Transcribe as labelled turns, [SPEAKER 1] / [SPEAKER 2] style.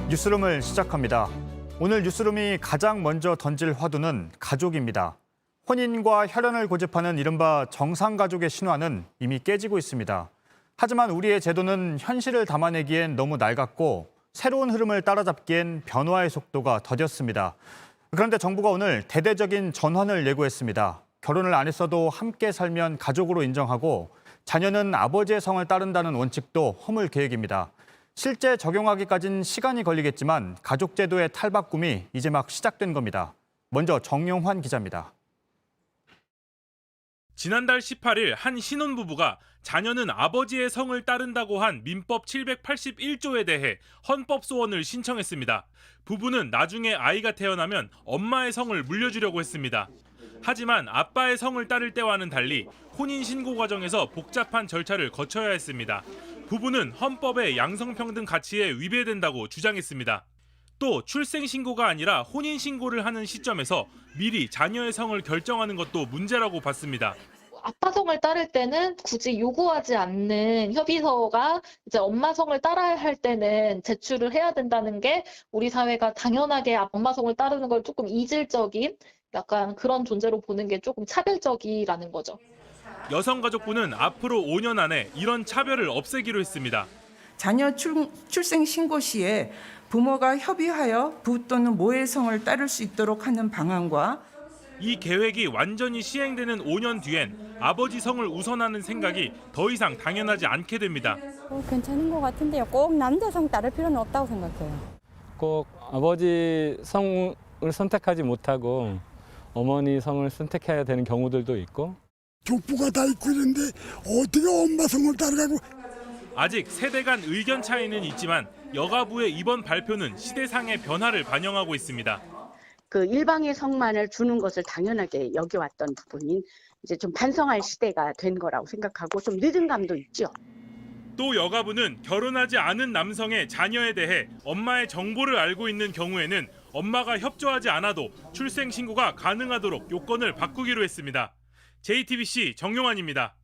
[SPEAKER 1] 뉴스룸을 시작합니다. 오늘 뉴스룸이 가장 먼저 던질 화두는 가족입니다. 혼인과 혈연을 고집하는 이른바 정상가족의 신화는 이미 깨지고 있습니다. 하지만 우리의 제도는 현실을 담아내기엔 너무 낡았고 새로운 흐름을 따라잡기엔 변화의 속도가 더뎠습니다. 그런데 정부가 오늘 대대적인 전환을 예고했습니다. 결혼을 안 했어도 함께 살면 가족으로 인정하고 자녀는 아버지의 성을 따른다는 원칙도 허물 계획입니다. 실제 적용하기까지는 시간이 걸리겠지만 가족제도의 탈바꿈이 이제 막 시작된 겁니다. 먼저 정용환 기자입니다.
[SPEAKER 2] 지난달 18일 한 신혼부부가 자녀는 아버지의 성을 따른다고 한 민법 781조에 대해 헌법 소원을 신청했습니다. 부부는 나중에 아이가 태어나면 엄마의 성을 물려주려고 했습니다. 하지만 아빠의 성을 따를 때와는 달리 혼인 신고 과정에서 복잡한 절차를 거쳐야 했습니다. 부부는 헌법의 양성평등 가치에 위배된다고 주장했습니다. 또 출생신고가 아니라 혼인신고를 하는 시점에서 미리 자녀의 성을 결정하는 것도 문제라고 봤습니다.
[SPEAKER 3] 아빠 성을 따를 때는 굳이 요구하지 않는 협의서가 이제 엄마 성을 따라야 할 때는 제출을 해야 된다는 게 우리 사회가 당연하게 엄마 성을 따르는 걸 조금 이질적인 약간 그런 존재로 보는 게 조금 차별적이라는 거죠.
[SPEAKER 2] 여성가족부는 앞으로 5년 안에 이런 차별을 없애기로 했습니다.
[SPEAKER 4] 자녀 출생 신고 시에 부모가 협의하여 부 또는 모의 성을 따를 수 있도록 하는 방안과
[SPEAKER 2] 이 계획이 완전히 시행되는 5년 뒤엔 아버지 성을 우선하는 생각이 더 이상 당연하지 않게 됩니다.
[SPEAKER 5] 괜찮은 것 같은데요. 꼭 남자 성 따를 필요는 없다고 생각해요.
[SPEAKER 6] 꼭 아버지 성을 선택하지 못하고 어머니 성을 선택해야 되는 경우들도 있고.
[SPEAKER 7] 족보가 다 있고 이런데 어떻게 엄마 성을 따라가고.
[SPEAKER 2] 아직 세대 간 의견 차이는 있지만 여가부의 이번 발표는 시대상의 변화를 반영하고 있습니다.
[SPEAKER 8] 그 일방의 성만을 주는 것을 당연하게 여겨왔던 부분인 이제 좀 반성할 시대가 된 거라고 생각하고 좀 늦은 감도 있죠.
[SPEAKER 2] 또 여가부는 결혼하지 않은 남성의 자녀에 대해 엄마의 정보를 알고 있는 경우에는 엄마가 협조하지 않아도 출생 신고가 가능하도록 요건을 바꾸기로 했습니다. JTBC 정용환입니다.